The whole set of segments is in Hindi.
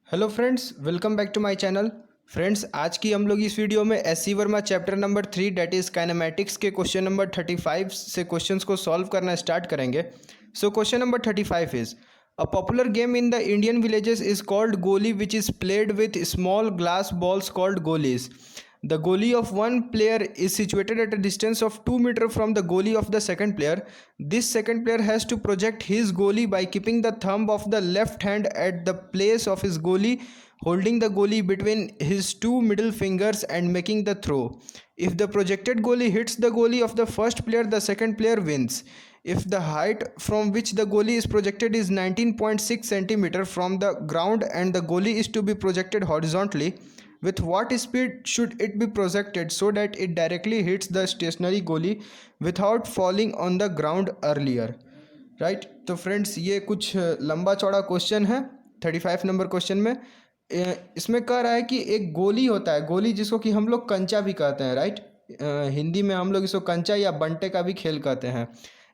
Hello friends, welcome back to my channel. Friends, आज की हम लोग इस वीडियो में S C. Verma chapter number 3 that is kinematics के क्वेश्चन नंबर 35 से क्वेश्चंस को सॉल्व करना स्टार्ट करेंगे। So question number 35 is a popular game in the Indian villages is called goli which is played with small glass balls called golis. The goalie of one player is situated at a distance of 2 meters from the goalie of the second player. This second player has to project his goalie by keeping the thumb of the left hand at the place of his goalie, holding the goalie between his two middle fingers and making the throw. If the projected goalie hits the goalie of the first player, the second player wins. If the height from which the goalie is projected is 19.6 centimeter from the ground and the goalie is to be projected horizontally, with what speed should it be projected so that it directly hits the stationary goalie without falling on the ground earlier? Right तो फ्रेंड्स, ये कुछ लंबा चौड़ा क्वेश्चन है 35 नंबर क्वेश्चन में। इसमें कह रहा है कि एक गोली होता है, गोली जिसको कि हम लोग कंचा भी कहते हैं, राइट। हिंदी में हम लोग इसको कंचा या बंटे का भी खेल कहते हैं।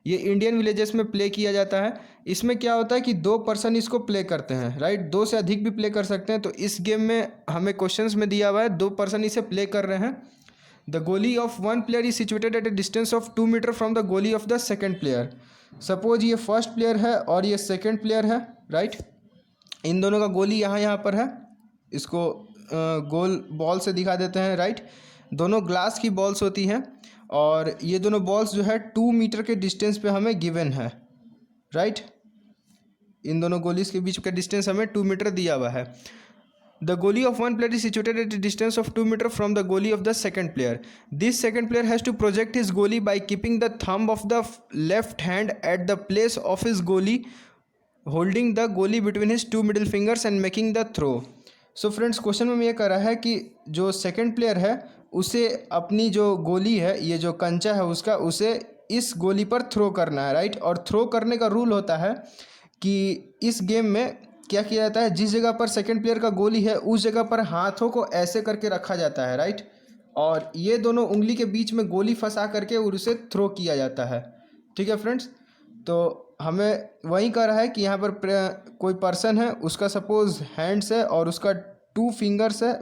ये इंडियन विलेजेस में प्ले किया जाता है। इसमें क्या होता है कि 2 पर्सन इसको प्ले करते हैं, राइट। 2 से अधिक भी प्ले कर सकते हैं। तो इस गेम में हमें क्वेश्चंस में दिया हुआ है 2 पर्सन इसे प्ले कर रहे हैं। The goli of one player is situated at a distance of 2 metre from the goli of the second player. Suppose ये फर्स्ट प्लेयर है और ये सेकेंड प्लेयर है, राइट। इन दोनों का गोली यहाँ पर है। इसको गोल बॉल से दिखा देते हैं, राइट। दोनों ग्लास की बॉल्स होती हैं और ये दोनों बॉल्स जो है 2 मीटर के डिस्टेंस पे हमें गिवन है, राइट। इन दोनों गोलीज के बीच का डिस्टेंस हमें 2 मीटर दिया हुआ है। The goalie of one player is situated at a distance of 2 meters from the goalie of the second player. This second player has to project his goalie by keeping the thumb of the left hand at the place of his goalie, holding the goalie between his two middle fingers and making the throw. So friends, question में ये कह रहा है कि जो सेकंड प्लेयर है उसे अपनी जो गोली है, ये जो कंचा है उसका, उसे इस गोली पर थ्रो करना है, राइट। और थ्रो करने का रूल होता है कि इस गेम में क्या किया जाता है, जिस जगह पर सेकंड प्लेयर का गोली है उस जगह पर हाथों को ऐसे करके रखा जाता है, राइट। और ये दोनों उंगली के बीच में गोली फंसा करके और उसे थ्रो किया जाता है, ठीक है फ्रेंड्स। तो हमें वही कह रहा है कि यहाँ पर कोई पर्सन है, उसका सपोज हैंड्स है और उसका 2 फिंगर्स है।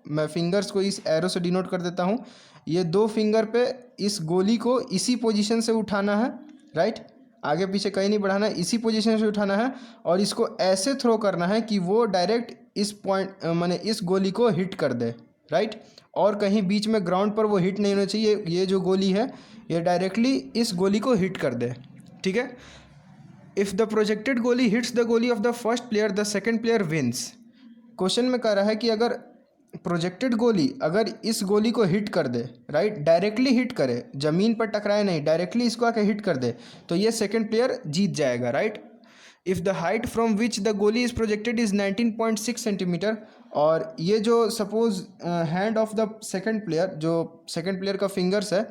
मैं फिंगर्स को इस एरो से डिनोट कर देता हूँ। ये 2 फिंगर पे इस गोली को इसी पोजीशन से उठाना है, राइट। आगे पीछे कहीं नहीं बढ़ाना है, इसी पोजीशन से उठाना है और इसको ऐसे थ्रो करना है कि वो डायरेक्ट इस पॉइंट माने इस गोली को हिट कर दे, राइट। और कहीं बीच में ग्राउंड पर वो हिट नहीं होना चाहिए। ये जो गोली है ये डायरेक्टली इस गोली को हिट कर दे, ठीक है। इफ़ द प्रोजेक्टेड गोली hits the goli of the first player, the second player wins. Question में कह रहा है कि अगर प्रोजेक्टेड गोली अगर इस गोली को हिट कर दे, राइट, डायरेक्टली हिट करे, ज़मीन पर टकराए नहीं, डायरेक्टली इसको आके हिट कर दे, तो ये सेकेंड प्लेयर जीत जाएगा, right. If the height from which the गोली इज़ प्रोजेक्टेड इज़ 19.6 सेंटीमीटर। और ये जो suppose hand of the second player, जो सेकेंड प्लेयर का फिंगर्स है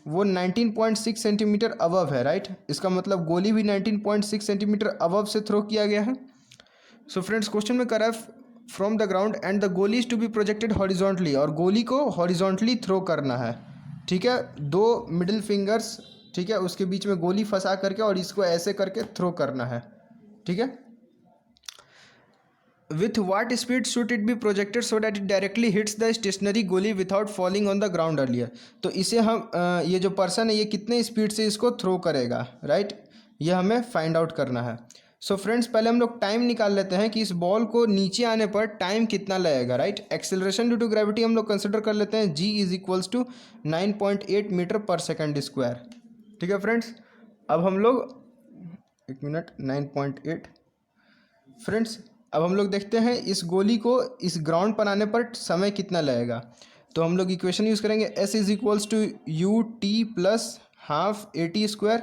वो 19.6 सेंटीमीटर अबव है, राइट। इसका मतलब गोली भी 19.6 सेंटीमीटर अबव से थ्रो किया गया है। सो फ्रेंड्स, क्वेश्चन में कर रहा है from the ground and the goli is to be projected horizontally, और गोली को हॉरिजॉन्टली थ्रो करना है, ठीक है। 2 मिडिल फिंगर्स, ठीक है, उसके बीच में गोली फंसा करके और इसको ऐसे करके थ्रो करना है, ठीक है। With what speed should it be projected so that it directly hits the stationary goalie without falling on the ground earlier? तो इसे हम ये जो पर्सन है ये कितने स्पीड से इसको थ्रो करेगा, राइट, ये हमें फाइंड आउट करना है। सो फ्रेंड्स, पहले हम लोग टाइम निकाल लेते हैं कि इस बॉल को नीचे आने पर टाइम कितना लगेगा, right. Acceleration due to gravity हम लोग कंसिडर कर लेते हैं, g is equals to 9.8 metre per second square, ठीक है फ्रेंड्स। अब हम लोग 1 मिनट 9.8 फ्रेंड्स, अब हम लोग देखते हैं इस गोली को इस ग्राउंड पर आने पर समय कितना लगेगा। तो हम लोग इक्वेशन यूज़ करेंगे, s is equals to u t plus half a t square,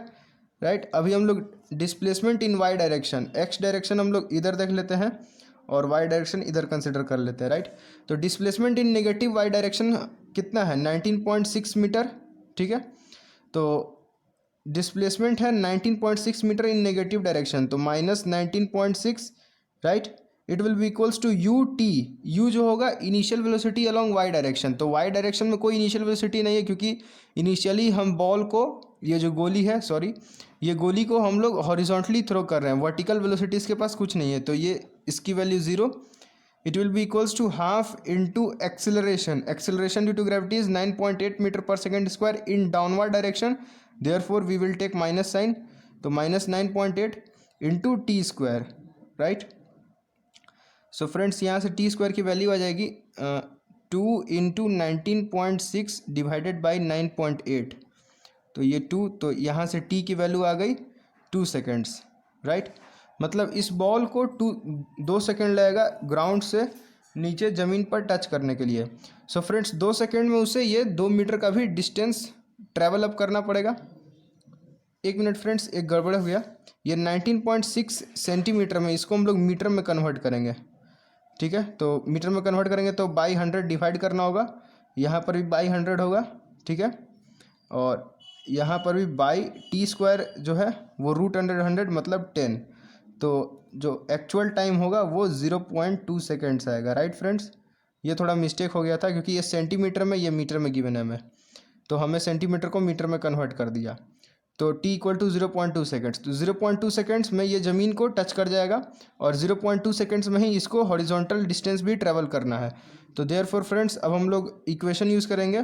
right. अभी हम लोग displacement in y direction, x direction हम लोग इधर देख लेते हैं और y डायरेक्शन इधर कंसिडर कर लेते हैं, राइट। तो displacement in negative y direction कितना है, 19.6 मीटर, ठीक है। तो डिस्प्लेसमेंट है 19.6 मीटर इन नेगेटिव डायरेक्शन, तो minus 19.6, right. It will be equals to u t. U जो होगा initial velocity along y direction, तो वाई डायरेक्शन में कोई इनिशियल वेलोसिटी नहीं है क्योंकि इनिशियली हम बॉल को, ये जो गोली है, सॉरी, ये गोली को हम लोग हॉरिजॉन्टली थ्रो कर रहे हैं, वर्टिकल वेलोसिटी इसके पास कुछ नहीं है, तो ये इसकी value 0। it will be equals to half into acceleration due to gravity is 9.8 meter per second square in downward direction, therefore we will take minus sign, तो minus 9.8 into t square, right? So friends यहाँ से टी स्क्वायर की वैल्यू आ जाएगी 2 इंटू 19.6 डिवाइडेड बाई 9.8, तो ये 2, तो यहाँ से टी की वैल्यू आ गई 2 सेकेंड्स, राइट? मतलब इस बॉल को 2 सेकेंड लगेगा ग्राउंड से नीचे ज़मीन पर टच करने के लिए। सो फ्रेंड्स 2 सेकेंड में उसे ये 2 मीटर का भी डिस्टेंस ट्रैवल अप करना पड़ेगा। एक मिनट फ्रेंड्स, एक गड़बड़ हो गया, ये 19.6 सेंटीमीटर में, इसको हम लोग मीटर में कन्वर्ट करेंगे, ठीक है? तो मीटर में कन्वर्ट करेंगे तो बाई 100 डिवाइड करना होगा, यहाँ पर भी बाई 100 होगा, ठीक है? और यहाँ पर भी बाई टी स्क्वायर जो है वो रूट अंडर 100 मतलब 10, तो जो एक्चुअल टाइम होगा वो 0.2 सेकेंड्स आएगा, राइट फ्रेंड्स? ये थोड़ा मिस्टेक हो गया था क्योंकि ये सेंटीमीटर में, ये मीटर में गिवन है हमें, तो हमें सेंटीमीटर को मीटर में कन्वर्ट कर दिया, तो t इक्वल टू 0.2 सेकेंड्स, तो 0.2 सेकेंड्स में ये ज़मीन को टच कर जाएगा और 0.2 सेकेंड्स में ही इसको हॉरिजॉन्टल डिस्टेंस भी ट्रैवल करना है। तो देयरफॉर फ्रेंड्स अब हम लोग इक्वेशन यूज़ करेंगे,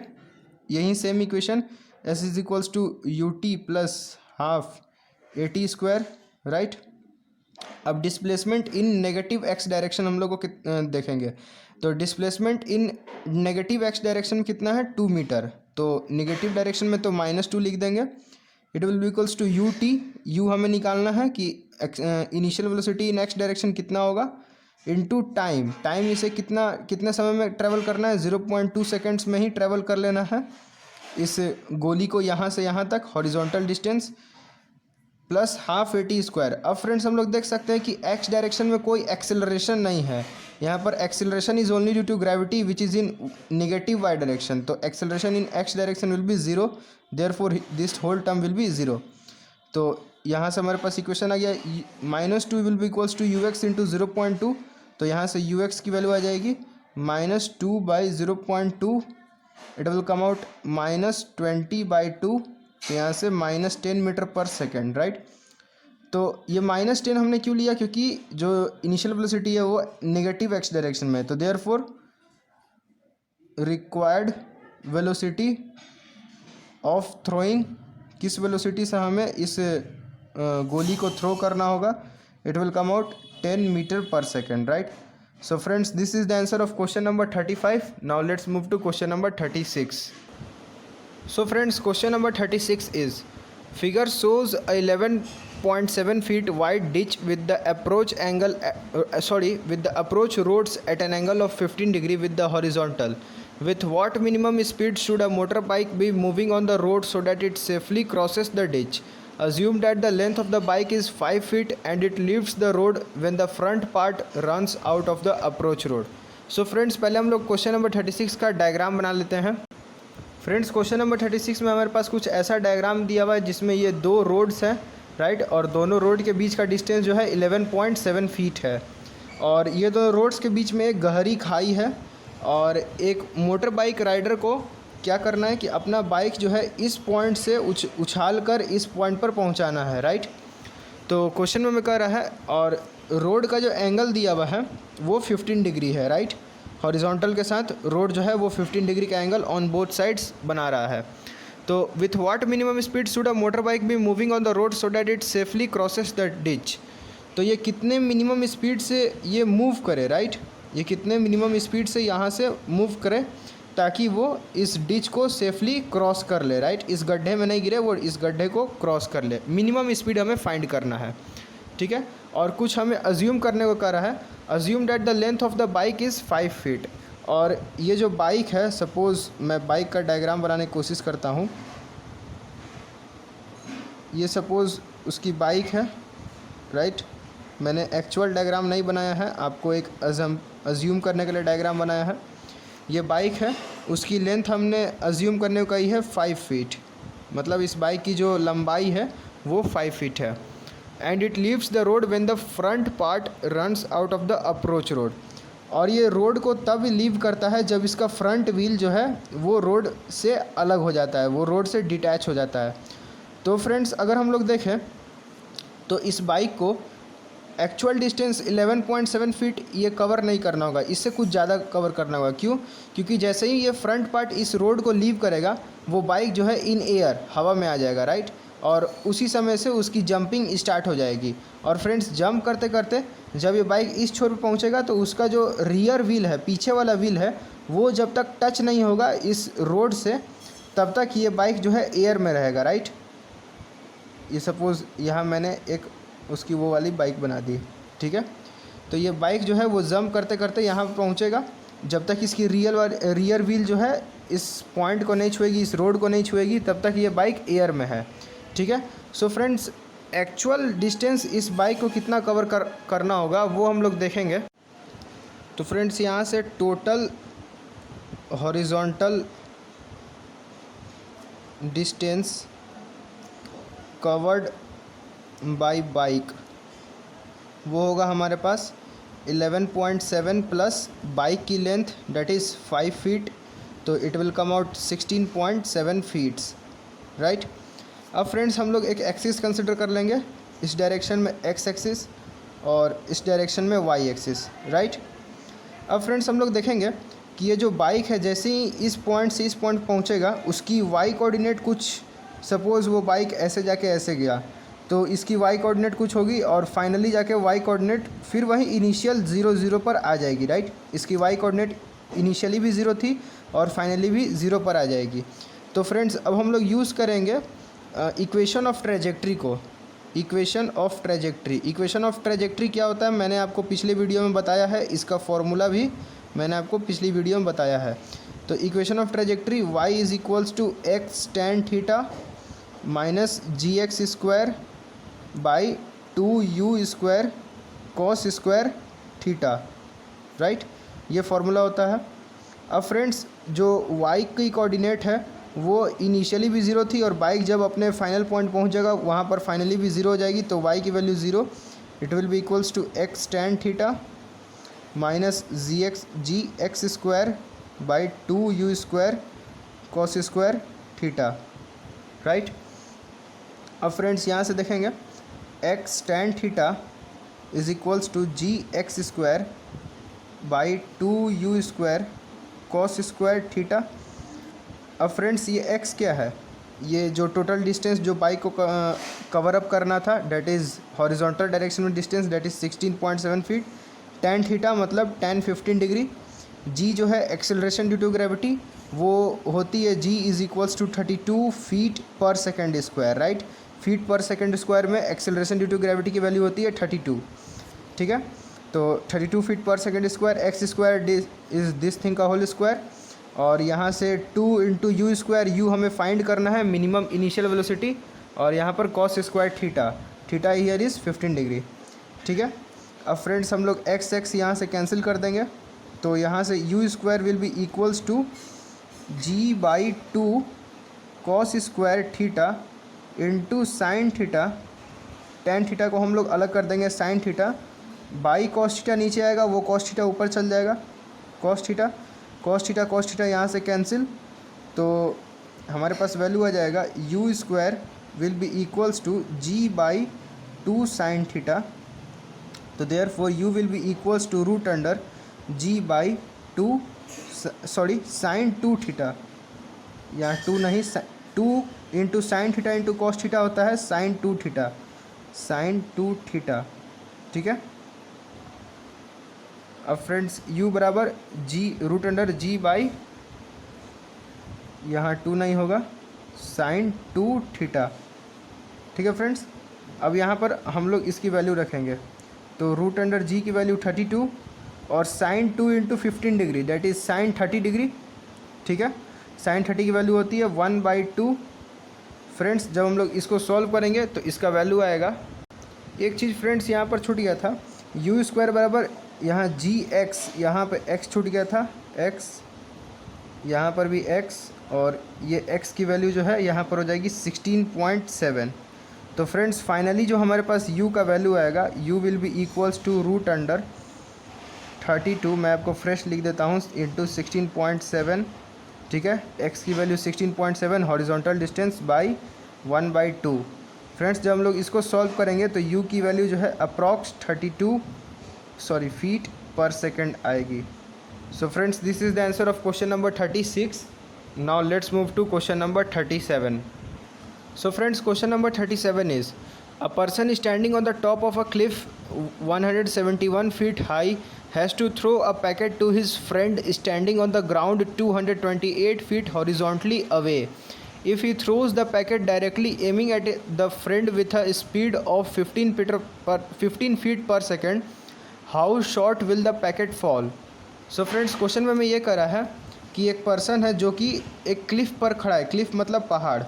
यही same equation s is equals to u t plus half a t square, right? अब displacement in negative x direction हम लोग को देखेंगे, तो displacement in negative x direction कितना है 2 मीटर, तो नेगेटिव डायरेक्शन में तो -2 लिख देंगे, it will be equals to u t, u हमें निकालना है कि initial velocity in x direction कितना होगा इनटू टाइम, टाइम इसे कितने समय में ट्रैवल करना है, 0.2 सेकेंड्स में ही ट्रैवल कर लेना है इस गोली को यहाँ से यहाँ तक horizontal distance, plus half a t square. अब फ्रेंड्स हम लोग देख सकते हैं कि एक्स डायरेक्शन में कोई एक्सेलरेशन नहीं है, यहाँ पर acceleration is only due to gravity which is in negative y direction, तो acceleration in x direction will be 0, therefore this whole term will be 0। तो यहाँ से हमारे पास इक्वेशन आ गया, -2 will be equals to u x into 0.2, तो यहाँ से यू एक्स की वैल्यू आ जाएगी -2 by 0.2, it will come out -20/2, तो यहाँ से -10 मीटर पर सेकेंड, राइट? तो ये -10 हमने क्यों लिया, क्योंकि जो इनिशियल वेलोसिटी है वो नेगेटिव एक्स डायरेक्शन में है, तो therefore required velocity of throwing, किस वेलोसिटी से हमें इस गोली को थ्रो करना होगा, it will come out 10 metre per second, right? So friends this is the answer of question number 35। Now let's move to question number 36। So friends, question number 36 is, figure shows a 11.7 feet wide ditch with the approach angle with the approach roads at an angle of 15 degree with the horizontal. With what minimum speed should a motorbike be moving on the road so that it safely crosses the ditch? Assume that the length of the bike is 5 feet and it leaves the road when the front part runs out of the approach road. So friends, पहले हम लोग क्वेश्चन नंबर 36 का डायग्राम बना लेते हैं। फ्रेंड्स क्वेश्चन नंबर 36 में हमारे पास कुछ ऐसा डायग्राम दिया हुआ है जिसमें ये 2 रोड्स हैं, राइट? और दोनों रोड के बीच का डिस्टेंस जो है 11.7 फीट है, और ये दोनों रोड्स के बीच में एक गहरी खाई है, और एक मोटर बाइक राइडर को क्या करना है कि अपना बाइक जो है इस पॉइंट से उछाल कर इस पॉइंट पर पहुंचाना है, राइट? तो क्वेश्चन में कह रहा है, और रोड का जो एंगल दिया हुआ है वो 15 डिग्री है, राइट? हॉरिजॉन्टल के साथ रोड जो है वो 15 डिग्री का एंगल ऑन बोथ साइड्स बना रहा है। तो with what minimum speed should a motor bike be moving on the road so that it safely crosses the ditch, तो ये कितने मिनिमम स्पीड से ये मूव करे, राइट? ये कितने मिनिमम स्पीड से यहाँ से मूव करे ताकि वो इस डिच को सेफली क्रॉस कर ले, राइट? इस गड्ढे में नहीं गिरे, वो इस गड्ढे को क्रॉस कर ले। मिनिमम स्पीड हमें फाइंड करना है, ठीक है? और कुछ हमें अज्यूम करने को कह रहा है, assume that the length of the bike is 5 feet, और ये जो बाइक है, सपोज़ मैं बाइक का डायग्राम बनाने की कोशिश करता हूँ, ये सपोज़ उसकी बाइक है, राइट? मैंने एक्चुअल डायग्राम नहीं बनाया है, आपको एक अज्यूम करने के लिए डायग्राम बनाया है। ये बाइक है, उसकी लेंथ हमने अज्यूम करने को कही है 5 फीट, मतलब इस बाइक की जो लंबाई है वो 5 फीट है। And it leaves the road when the front part runs out of the approach road, और ये रोड को तब लीव करता है जब इसका फ्रंट व्हील जो है वो रोड से अलग हो जाता है, वो रोड से डिटैच हो जाता है। तो फ्रेंड्स अगर हम लोग देखें तो इस बाइक को एक्चुअल डिस्टेंस 11.7 फीट ये कवर नहीं करना होगा, इससे कुछ ज़्यादा कवर करना होगा। क्यों? क्योंकि जैसे ही ये फ्रंट पार्ट इस रोड को लीव करेगा वो बाइक जो है इन एयर हवा में आ जाएगा, राइट, और उसी समय से उसकी जंपिंग स्टार्ट हो जाएगी। और फ्रेंड्स जंप करते करते जब ये बाइक इस छोर पे पहुंचेगा तो उसका जो रियर व्हील है, पीछे वाला व्हील है, वो जब तक टच नहीं होगा इस रोड से तब तक ये बाइक जो है एयर में रहेगा, राइट। ये सपोज़ यहाँ मैंने एक उसकी वो वाली बाइक बना दी, ठीक है। तो ये बाइक जो है वो जंप करते करते यहाँ पर पहुँचेगा, जब तक इसकी रियर व्हील जो है इस पॉइंट को नहीं छुएगी, इस रोड को नहीं छुएगी, तब तक ये बाइक एयर में है, ठीक है। सो फ्रेंड्स एक्चुअल डिस्टेंस इस बाइक को कितना कवर करना होगा वो हम लोग देखेंगे। तो फ्रेंड्स यहाँ से total horizontal distance covered by bike वो होगा हमारे पास 11.7 प्लस बाइक की लेंथ डेट इज़ 5 फीट, तो it will come out 16.7 feet, right. अब फ्रेंड्स हम लोग एक एक्सिस कंसिडर कर लेंगे, इस डायरेक्शन में एक्स एक्सिस और इस डायरेक्शन में वाई एक्सिस, राइट। अब फ्रेंड्स हम लोग देखेंगे कि ये जो बाइक है जैसे ही इस पॉइंट से इस पॉइंट पहुंचेगा उसकी वाई कोऑर्डिनेट कुछ, सपोज़ वो बाइक ऐसे जाके ऐसे गया तो इसकी वाई कोऑर्डिनेट कुछ होगी और फाइनली जाके वाई कोऑर्डिनेट फिर वही इनिशियल 0 0 पर आ जाएगी, राइट। इसकी वाई कोऑर्डिनेट इनिशियली भी 0 थी और फाइनली भी 0 पर आ जाएगी। तो फ्रेंड्स अब हम लोग यूज़ करेंगे इक्वेशन ऑफ ट्रेजेक्ट्री को। इक्वेशन ऑफ ट्रेजेक्ट्री क्या होता है मैंने आपको पिछले वीडियो में बताया है, इसका फॉर्मूला भी मैंने आपको पिछली वीडियो में बताया है। तो equation of trajectory y is equals to x tan theta minus g x square by 2u square cos square theta, right, ये फार्मूला होता है। अब फ्रेंड्स जो y की कोऑर्डिनेट है वो इनिशियली भी 0 थी और बाइक जब अपने फाइनल पॉइंट पहुंचेगा वहाँ पर फाइनली भी 0 हो जाएगी, तो y की value 0, it will be equals to x tan theta minus g x square by 2u square cos square theta, right. अब फ्रेंड्स यहाँ से देखेंगे x tan theta is equals to g x square by 2u square cos square theta. अब फ्रेंड्स ये x क्या है, ये जो टोटल डिस्टेंस जो बाइक को कवर अप करना था डेट इज़ हॉरिजॉन्टल डायरेक्शन में distance that is 16.7 feet. Tan theta मतलब 10-15 डिग्री। g जो है एक्सेलरेशन ड्यू टू ग्रेविटी वो होती है g is equals to 32 feet per second square, right. Feet per second square में एक्सेलरेशन ड्यू टू ग्रेविटी की वैल्यू होती है 32, ठीक है। तो 32 feet per second square, x square is this thing का होल स्क्वायर, और यहाँ से 2 इंटू यू स्क्वायर, यू हमें फाइंड करना है मिनिमम इनिशियल वेलोसिटी, और यहाँ पर cos square theta here is 15 degree, ठीक है। अब फ्रेंड्स हम लोग एक्स यहाँ से कैंसिल कर देंगे, तो यहाँ से u square will be equals to g by 2 cos square theta into sine theta. Tan theta को हम लोग अलग कर देंगे sine theta, by cos theta नीचे आएगा, वो कॉस थीटा ऊपर चल जाएगा, कॉस थीटा यहाँ से कैंसिल, तो हमारे पास वैल्यू आ जाएगा u square will be equals to g by 2 sine theta. तो therefore u will be equals to root under g by 2 sine 2 theta, यहाँ 2 नहीं 2 into sine theta into cos theta होता है साइन 2 थीटा, ठीक है। अब फ्रेंड्स u बराबर जी रूट अंडर जी बाई, यहाँ 2 नहीं होगा, साइन 2 थीटा, ठीक है फ्रेंड्स। अब यहाँ पर हम लोग इसकी वैल्यू रखेंगे, तो रूट अंडर जी की वैल्यू 32 और sine 2 into 15 degree that is sine 30 degree, ठीक है। साइन 30 की वैल्यू होती है 1/2। फ्रेंड्स जब हम लोग इसको सॉल्व करेंगे तो इसका वैल्यू आएगा, एक चीज़ फ्रेंड्स यहाँ पर छूट गया था, यू स्क्वायर बराबर यहाँ जी एक्स, यहाँ पे x छूट गया था x, यहाँ पर भी x, और ये x की वैल्यू जो है यहाँ पर हो जाएगी 16.7। तो फ्रेंड्स फाइनली जो हमारे पास u का वैल्यू आएगा, u will be equals to root under 32, मैं आपको फ्रेश लिख देता हूँ, इंटू 16.7, ठीक है। x की value 16.7 horizontal distance by 1/2। Friends जब हम लोग इसको सॉल्व करेंगे तो u की वैल्यू जो है अप्रॉक्स फीट पर सेकेंड आएगी। So friends this is the answer of question number 36। Now let's move to question number 37। So friends, question number 37 is, a person standing on the top of a cliff 171 feet high has to throw a packet to his friend standing on the ground 228 feet horizontally away. If he throws the packet directly aiming at the friend with a speed of 15 feet per second, how short will the packet fall? So friends, question में ये करा है कि एक पर्सन है जो कि एक क्लिफ पर खड़ा है। क्लिफ मतलब पहाड़।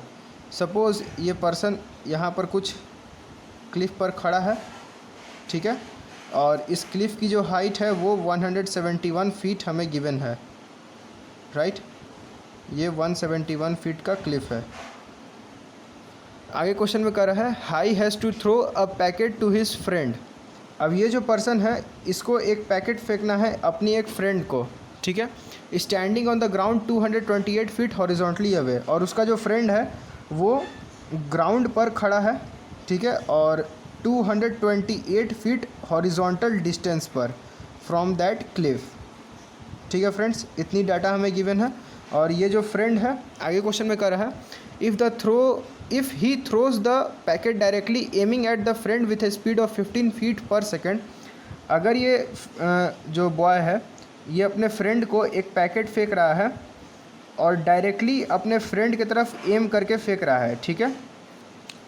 सपोज़ ये पर्सन यहाँ पर कुछ क्लिफ पर खड़ा है, ठीक है, और इस क्लिफ की जो हाइट है वो 171 फीट हमें गिवन है, राइट। ये 171 फीट का क्लिफ है। आगे क्वेश्चन में कह रहा है he has to throw a packet to his friend. अब ये जो पर्सन है इसको एक पैकेट फेंकना है अपनी एक फ्रेंड को, ठीक है, standing on the ground 228 feet horizontally away, और उसका जो फ्रेंड है वो ग्राउंड पर खड़ा है, ठीक है, और 228 फीट हॉरिजॉन्टल डिस्टेंस पर फ्रॉम दैट क्लिफ, ठीक है फ्रेंड्स। इतनी डाटा हमें गिवन है। और ये जो फ्रेंड है आगे क्वेश्चन में कर रहा है if he throws the packet directly aiming at the friend with A speed of 15 feet per second. अगर ये जो बॉय है ये अपने फ्रेंड को एक पैकेट फेंक रहा है और डायरेक्टली अपने फ्रेंड की तरफ एम करके फेंक रहा है, ठीक है,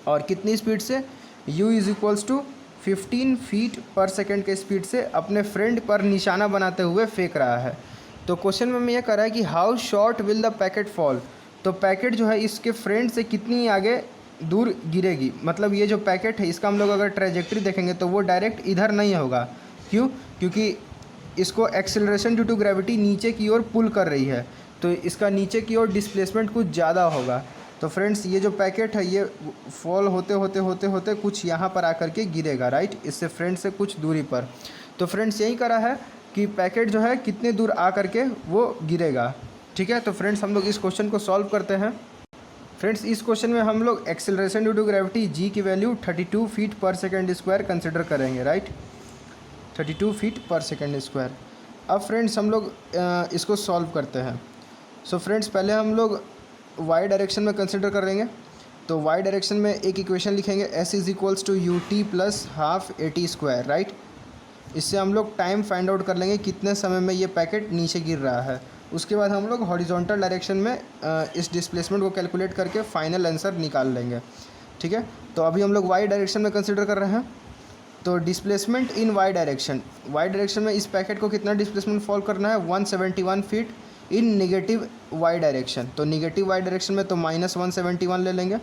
और कितनी स्पीड से, u is equals to 15 feet per second के स्पीड से अपने फ्रेंड पर निशाना बनाते हुए फेंक रहा है। तो क्वेश्चन में यह कर रहा है कि how short will the packet fall. तो पैकेट जो है इसके फ्रेंड से कितनी आगे दूर गिरेगी। मतलब ये जो पैकेट है इसका हम लोग अगर ट्रेजेक्ट्री देखेंगे तो वो डायरेक्ट इधर नहीं होगा। क्यों? क्योंकि इसको एक्सेलरेशन ड्यू टू ग्रेविटी नीचे की ओर पुल कर रही है, तो इसका नीचे की ओर डिस्प्लेसमेंट कुछ ज़्यादा होगा। तो फ्रेंड्स ये जो पैकेट है ये फॉल होते होते कुछ यहाँ पर आकर के गिरेगा, राइट, इससे फ्रेंड से कुछ दूरी पर। तो फ्रेंड्स यही करा है कि पैकेट जो है कितने दूर आकर के वो गिरेगा, ठीक है। तो फ्रेंड्स हम लोग इस क्वेश्चन को सॉल्व करते हैं। फ्रेंड्स इस क्वेश्चन में हम लोग acceleration due to gravity G की value 32 feet per second square consider करेंगे, right, 32 feet per second square. अब फ्रेंड्स हम लोग इसको सॉल्व करते हैं। सो फ्रेंड्स पहले हम लोग वाई डायरेक्शन में कंसिडर करेंगे। तो वाई डायरेक्शन में एक इक्वेशन लिखेंगे s is equals to u t plus half a t square, right. इससे हम लोग टाइम फाइंड आउट कर लेंगे कितने समय में ये पैकेट नीचे गिर रहा है। उसके बाद हम लोग हॉरिजॉन्टल डायरेक्शन में इस डिस्प्लेसमेंट को कैलकुलेट करके फाइनल आंसर निकाल लेंगे, ठीक है। तो अभी हम लोग वाई डायरेक्शन में कंसिडर कर रहे हैं। तो डिस्प्लेसमेंट इन वाई डायरेक्शन में इस पैकेट को कितना डिस्प्लेसमेंट फॉल करना है, 171 feet in negative y direction. तो निगेटिव वाई डायरेक्शन में तो -171 ले लेंगे।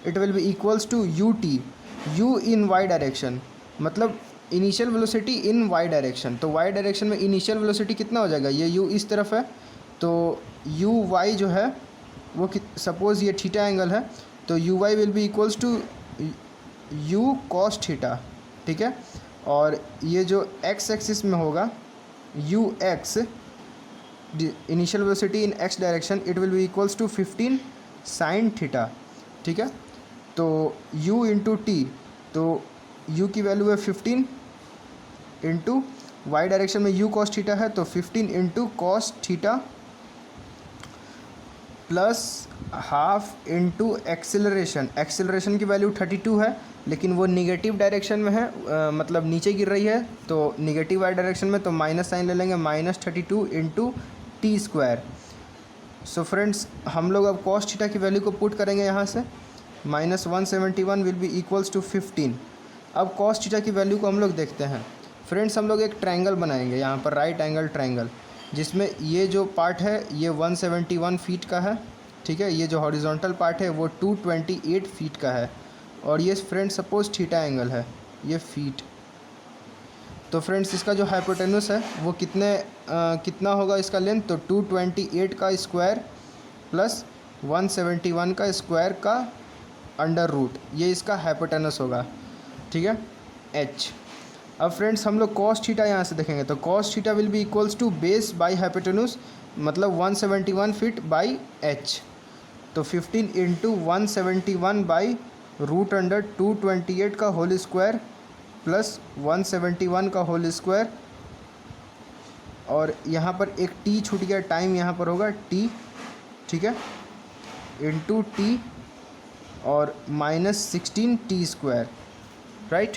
It will be equals to u t, u in y direction मतलब initial velocity in y direction. तो वाई डायरेक्शन में इनिशियल वेलोसिटी कितना हो जाएगा, ये u इस तरफ है तो यू वाई जो है वो सपोज़ ये थीटा एंगल है तो u y will be equals to u cos theta, ठीक है। और ये जो x एक्सिस में होगा u x initial velocity in x direction it will be equals to 15 sine theta, ठीक है। तो u इंटू टी, तो u की वैल्यू है 15 इंटू वाई डायरेक्शन में u कॉस थीटा है तो 15 into cos theta plus half into acceleration की वैल्यू 32 है लेकिन वो निगेटिव डायरेक्शन में है, मतलब नीचे गिर रही है। तो निगेटिव वाई डायरेक्शन में तो माइनस साइन ले लेंगे, -32 into T square. So friends हम लोग अब कॉस थीटा की वैल्यू को पुट करेंगे यहाँ से, -171 विल बी इक्वल्स टू 15। अब कॉस थीटा की वैल्यू को हम लोग देखते हैं। फ्रेंड्स हम लोग एक ट्रायंगल बनाएंगे यहाँ पर, राइट एंगल ट्रायंगल, जिसमें ये जो पार्ट है ये 171 फीट का है, ठीक है। ये जो हॉरिजॉन्टल पार्ट है वो 228 फीट का है और ये फ्रेंड्स सपोज थीटा एंगल है, ये फीट। तो फ्रेंड्स इसका जो हाइपोटेन्यूस है वो कितना होगा इसका लेंथ, तो 228 का स्क्वायर प्लस 171 का स्क्वायर का अंडर रूट, ये इसका हाइपोटेन्यूस होगा, ठीक है, h। अब फ्रेंड्स हम लोग कॉस थीटा यहाँ से देखेंगे तो cos theta will be equals to base by hypotenuse मतलब 171 फीट बाई h। तो 15 इंटू 171 बाई रूट अंडर 228 का होल स्क्वायर प्लस 171 का होल स्क्वायर, और यहाँ पर एक टी छूट गया, टाइम यहाँ पर होगा टी, ठीक है, इंटू टी और -16t², राइट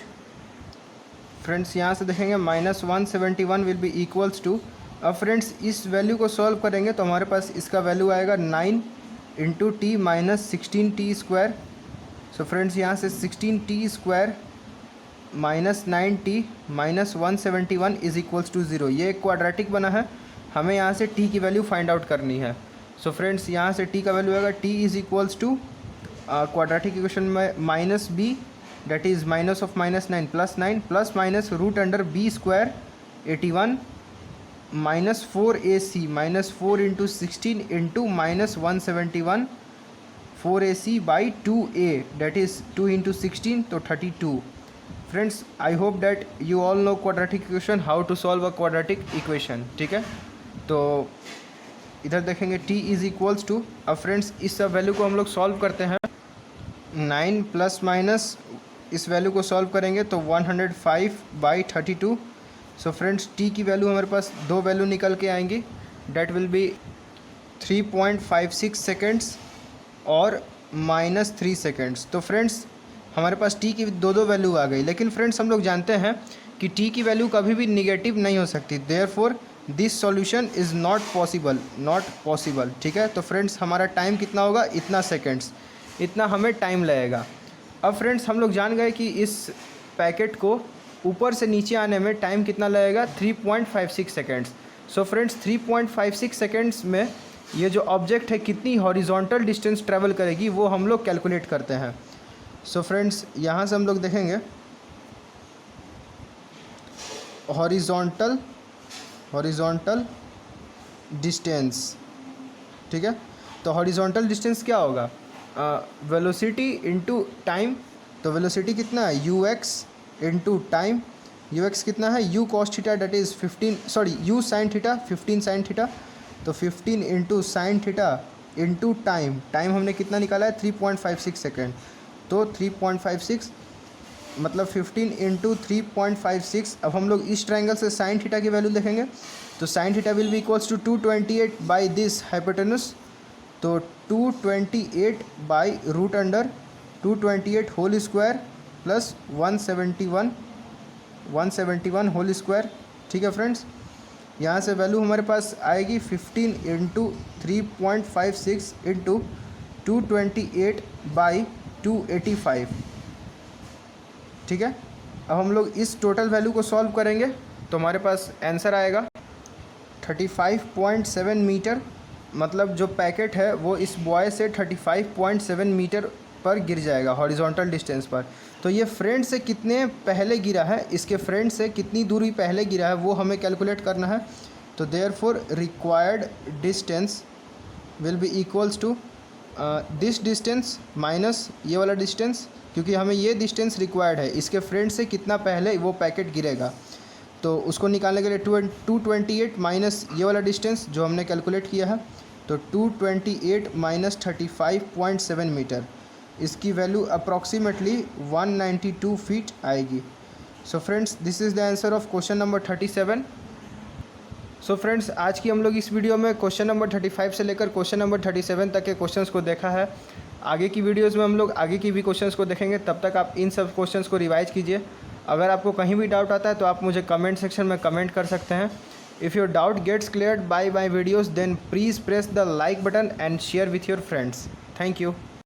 फ्रेंड्स। यहाँ से देखेंगे -171 विल बी इक्वल्स टू, अब फ्रेंड्स इस वैल्यू को सॉल्व करेंगे तो हमारे पास इसका वैल्यू आएगा 9 into T -16t²। So friends यहाँ से 16t² -9t -171 is equals to 0। ये एक क्वाड्रेटिक बना है, हमें यहाँ से t की वैल्यू फाइंड आउट करनी है। सो फ्रेंड्स यहाँ से t का वैल्यू आएगा t is equals to quadratic equation में -b that is minus of -9 +9 plus minus root under b² 81 -4ac -4 into 16 into -171 4ac by 2a that is 2 into 16 तो 32। Friends I hope that you all know quadratic equation, how to solve a quadratic equation, ठीक है। तो इधर देखेंगे t इज इक्वल्स टू, अब फ्रेंड्स इस सब वैल्यू को हम लोग सॉल्व करते हैं, 9 प्लस माइनस इस वैल्यू को सॉल्व करेंगे तो 105/32। सो फ्रेंड्स t की वैल्यू हमारे पास दो वैल्यू निकल के आएंगी, डेट विल बी 3.56 सेकेंड्स और -3 सेकेंड्स। तो फ्रेंड्स हमारे पास t की दो वैल्यू आ गई, लेकिन फ्रेंड्स हम लोग जानते हैं कि t की वैल्यू कभी भी निगेटिव नहीं हो सकती, therefore this solution is not possible, ठीक है। तो फ्रेंड्स हमारा टाइम कितना होगा, इतना सेकेंड्स, इतना हमें टाइम लगेगा। अब फ्रेंड्स हम लोग जान गए कि इस पैकेट को ऊपर से नीचे आने में टाइम कितना लगेगा, 3.56 सेकेंड्स। सो फ्रेंड्स 3.56 सेकेंड्स में ये जो ऑब्जेक्ट है कितनी हॉरिजॉन्टल डिस्टेंस ट्रैवल करेगी वो हम लोग कैलकुलेट करते हैं। सो फ्रेंड्स यहाँ से हम लोग देखेंगे हॉरिजॉन्टल डिस्टेंस, ठीक है। तो हॉरिजॉन्टल डिस्टेंस क्या होगा, वेलोसिटी इंटू टाइम। तो वेलोसिटी कितना है, ux इंटू टाइम, ux कितना है, u cos theta that is 15 u sin theta 15 sin theta, तो 15 into sine theta into time, time हमने कितना निकाला है 3.56 सेकेंड, तो 3.56 मतलब 15 इंटू 3.56। अब हम लोग इस ट्रायंगल से साइन थीटा की वैल्यू देखेंगे, तो sine theta will be equals to 228 by this hypotenuse, तो 228 by root under 228 whole square plus 171 whole square, ठीक है फ्रेंड्स। यहाँ से वैल्यू हमारे पास आएगी 15 इंटू 3.56 इंटू 228 बाई 285, ठीक है। अब हम लोग इस टोटल वैल्यू को सॉल्व करेंगे तो हमारे पास आंसर आएगा 35.7 मीटर, मतलब जो पैकेट है वो इस बॉय से 35.7 मीटर पर गिर जाएगा हॉरिजॉन्टल डिस्टेंस पर। तो ये फ्रेंड से कितने पहले गिरा है, इसके फ्रेंड से कितनी दूरी पहले गिरा है वो हमें कैलकुलेट करना है। तो therefore required distance will be equals to this distance minus ये वाला डिस्टेंस, क्योंकि हमें ये डिस्टेंस रिक्वायर्ड है, इसके फ्रेंड से कितना पहले वो पैकेट गिरेगा। तो उसको निकालने के लिए 228 माइनस ये वाला डिस्टेंस जो हमने कैलकुलेट किया है, तो 228 माइनस 35.7 मीटर, इसकी वैल्यू अप्रॉक्सीमेटली 192 फीट आएगी। So friends this is the answer of question number 37। So friends आज की हम लोग इस वीडियो में क्वेश्चन नंबर 35 से लेकर क्वेश्चन नंबर 37 तक के क्वेश्चंस को देखा है। आगे की वीडियोस में हम लोग आगे की भी क्वेश्चंस को देखेंगे, तब तक आप इन सब क्वेश्चंस को रिवाइज कीजिए। अगर आपको कहीं भी डाउट आता है तो आप मुझे कमेंट सेक्शन में कमेंट कर सकते हैं। If your doubt gets cleared by my videos then please press the like button and share with your friends. Thank you.